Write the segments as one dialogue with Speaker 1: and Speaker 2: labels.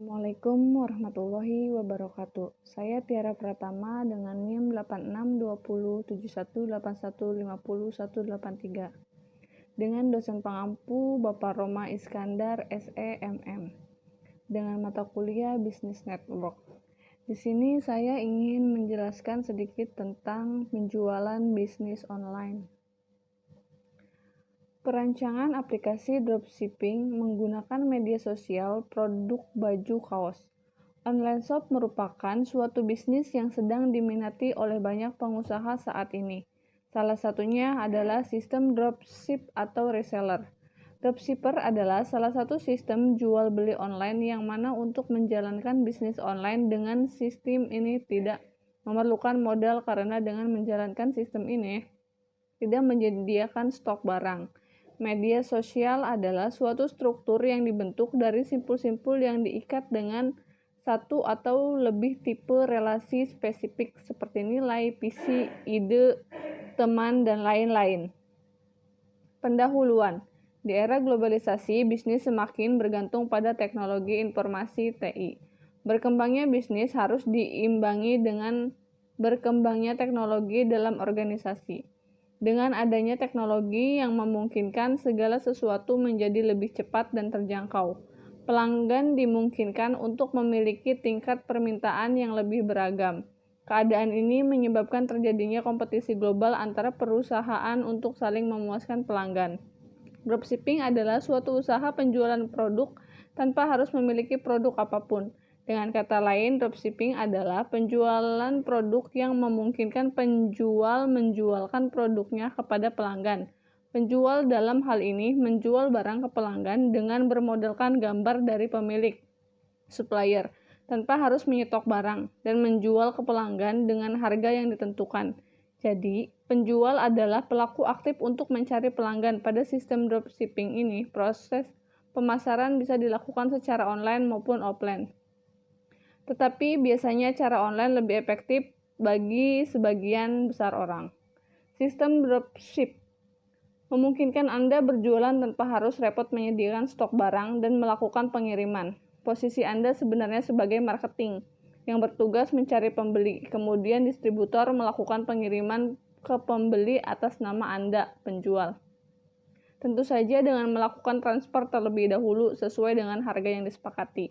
Speaker 1: Assalamualaikum warahmatullahi wabarakatuh. Saya Tiara Pratama dengan NIM 86207181501183 dengan dosen pengampu Bapak Roma Iskandar SEMM dengan mata kuliah Business Network. Di sini saya ingin menjelaskan sedikit tentang penjualan bisnis online. Perancangan aplikasi dropshipping menggunakan media sosial produk baju kaos. Online shop merupakan suatu bisnis yang sedang diminati oleh banyak pengusaha saat ini. Salah satunya adalah sistem dropship atau reseller. Dropshipper adalah salah satu sistem jual beli online yang mana untuk menjalankan bisnis online dengan sistem ini tidak memerlukan modal karena dengan menjalankan sistem ini tidak menyediakan stok barang. Media sosial adalah suatu struktur yang dibentuk dari simpul-simpul yang diikat dengan satu atau lebih tipe relasi spesifik seperti nilai, visi, ide, teman, dan lain-lain. Pendahuluan. Di era globalisasi, bisnis semakin bergantung pada teknologi informasi TI. Berkembangnya bisnis harus diimbangi dengan berkembangnya teknologi dalam organisasi. Dengan adanya teknologi yang memungkinkan segala sesuatu menjadi lebih cepat dan terjangkau, pelanggan dimungkinkan untuk memiliki tingkat permintaan yang lebih beragam. Keadaan ini menyebabkan terjadinya kompetisi global antara perusahaan untuk saling memuaskan pelanggan. Dropshipping adalah suatu usaha penjualan produk tanpa harus memiliki produk apapun. Dengan kata lain, dropshipping adalah penjualan produk yang memungkinkan penjual menjualkan produknya kepada pelanggan. Penjual dalam hal ini menjual barang ke pelanggan dengan bermodalkan gambar dari pemilik, supplier, tanpa harus menyetok barang, dan menjual ke pelanggan dengan harga yang ditentukan. Jadi, penjual adalah pelaku aktif untuk mencari pelanggan. Pada sistem dropshipping ini, proses pemasaran bisa dilakukan secara online maupun offline. Tetapi biasanya cara online lebih efektif bagi sebagian besar orang. Sistem dropship memungkinkan Anda berjualan tanpa harus repot menyediakan stok barang dan melakukan pengiriman. Posisi Anda sebenarnya sebagai marketing yang bertugas mencari pembeli, kemudian distributor melakukan pengiriman ke pembeli atas nama Anda, penjual. Tentu saja dengan melakukan transfer terlebih dahulu sesuai dengan harga yang disepakati.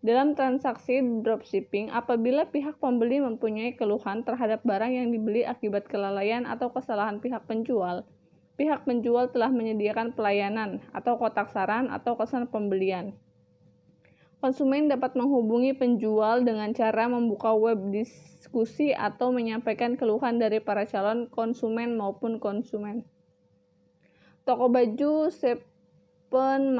Speaker 1: Dalam transaksi dropshipping, apabila pihak pembeli mempunyai keluhan terhadap barang yang dibeli akibat kelalaian atau kesalahan pihak penjual telah menyediakan pelayanan atau kotak saran atau kesan pembelian. Konsumen dapat menghubungi penjual dengan cara membuka web diskusi atau menyampaikan keluhan dari para calon konsumen maupun konsumen. Toko baju Seven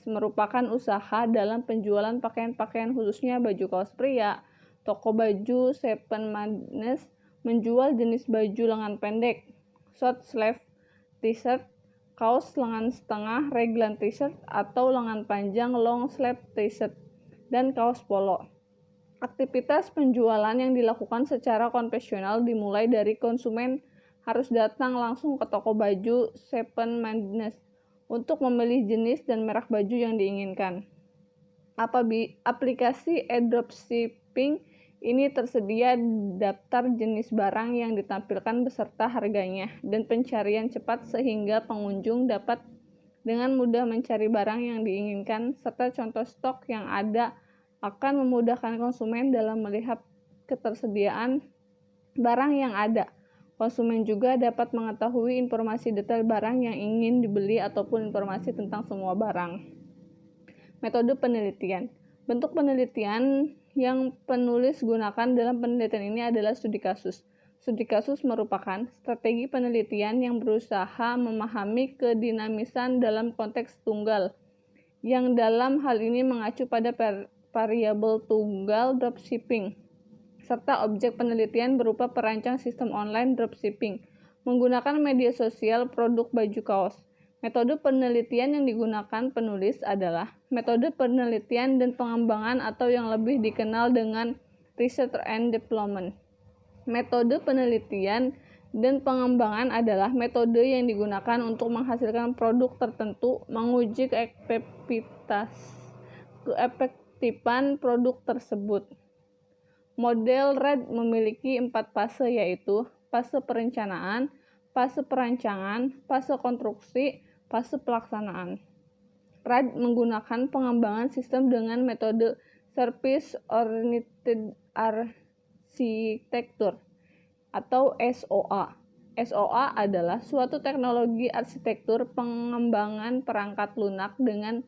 Speaker 1: merupakan usaha dalam penjualan pakaian-pakaian khususnya baju kaos pria. Toko baju Seven menjual jenis baju lengan pendek, short sleeve t-shirt, kaos lengan setengah, raglan t-shirt atau lengan panjang long sleeve t-shirt, dan kaos polo. Aktivitas penjualan yang dilakukan secara konvensional dimulai dari konsumen harus datang langsung ke toko baju Seven untuk memilih jenis dan merek baju yang diinginkan. Aplikasi e-dropshipping ini tersedia daftar jenis barang yang ditampilkan beserta harganya dan pencarian cepat sehingga pengunjung dapat dengan mudah mencari barang yang diinginkan serta contoh stok yang ada akan memudahkan konsumen dalam melihat ketersediaan barang yang ada. Konsumen juga dapat mengetahui informasi detail barang yang ingin dibeli ataupun informasi tentang semua barang. Metode penelitian. Bentuk penelitian yang penulis gunakan dalam penelitian ini adalah studi kasus. Studi kasus merupakan strategi penelitian yang berusaha memahami kedinamisan dalam konteks tunggal, yang dalam hal ini mengacu pada variabel tunggal dropshipping, serta objek penelitian berupa perancang sistem online dropshipping menggunakan media sosial produk baju kaos. Metode penelitian yang digunakan penulis adalah metode penelitian dan pengembangan atau yang lebih dikenal dengan research and development. Metode penelitian dan pengembangan adalah metode yang digunakan untuk menghasilkan produk tertentu, menguji efektivitas penertiban produk tersebut. Model RAD memiliki 4 fase, yaitu fase perencanaan, fase perancangan, fase konstruksi, fase pelaksanaan. RAD menggunakan pengembangan sistem dengan metode Service Oriented Architecture atau SOA. SOA adalah suatu teknologi arsitektur pengembangan perangkat lunak dengan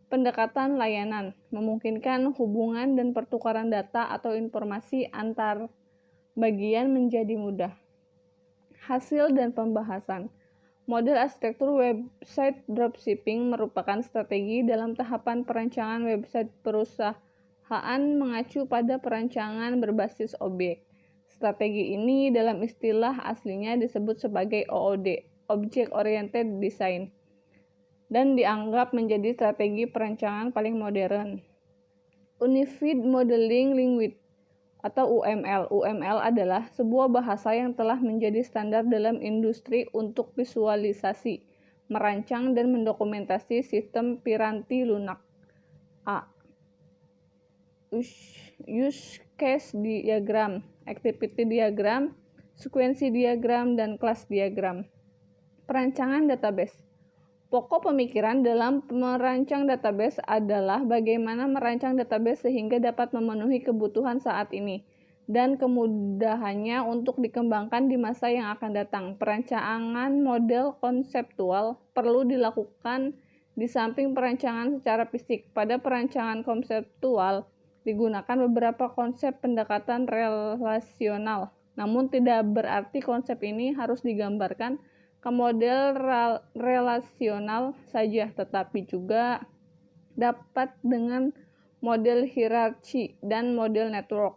Speaker 1: pendekatan layanan, memungkinkan hubungan dan pertukaran data atau informasi antar bagian menjadi mudah. Hasil dan pembahasan. Model arsitektur website dropshipping merupakan strategi dalam tahapan perancangan website perusahaan mengacu pada perancangan berbasis objek. Strategi ini dalam istilah aslinya disebut sebagai OOD, Object Oriented Design, dan dianggap menjadi strategi perancangan paling modern. Unified Modeling Language atau UML. UML adalah sebuah bahasa yang telah menjadi standar dalam industri untuk visualisasi, merancang, dan mendokumentasi sistem piranti lunak. A. Use case diagram, activity diagram, sekuensi diagram, dan kelas diagram. Perancangan database. Pokok pemikiran dalam merancang database adalah bagaimana merancang database sehingga dapat memenuhi kebutuhan saat ini dan kemudahannya untuk dikembangkan di masa yang akan datang. Perancangan model konseptual perlu dilakukan di samping perancangan secara fisik. Pada perancangan konseptual digunakan beberapa konsep pendekatan relasional, namun tidak berarti konsep ini harus digambarkan ke model relasional saja, tetapi juga dapat dengan model hierarki dan model network.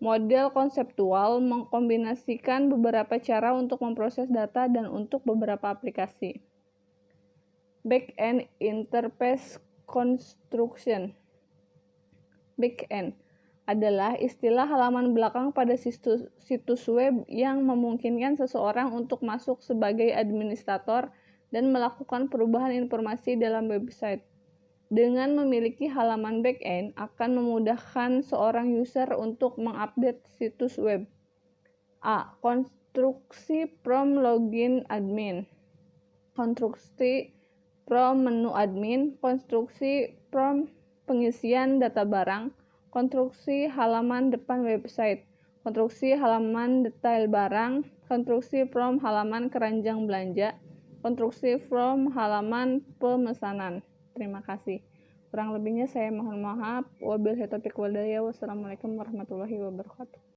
Speaker 1: Model konseptual mengkombinasikan beberapa cara untuk memproses data dan untuk beberapa aplikasi. Back-end Interface Construction. Back-end adalah istilah halaman belakang pada situs web yang memungkinkan seseorang untuk masuk sebagai administrator dan melakukan perubahan informasi dalam website. Dengan memiliki halaman back-end akan memudahkan seorang user untuk mengupdate situs web. A. Konstruksi from login admin. Konstruksi from menu admin. Konstruksi from pengisian data barang, konstruksi halaman depan website, konstruksi halaman detail barang, konstruksi from halaman keranjang belanja, konstruksi from halaman pemesanan. Terima kasih. Kurang lebihnya saya mohon maaf. Wabillahi taufiq wal hidayah. Wassalamualaikum warahmatullahi wabarakatuh.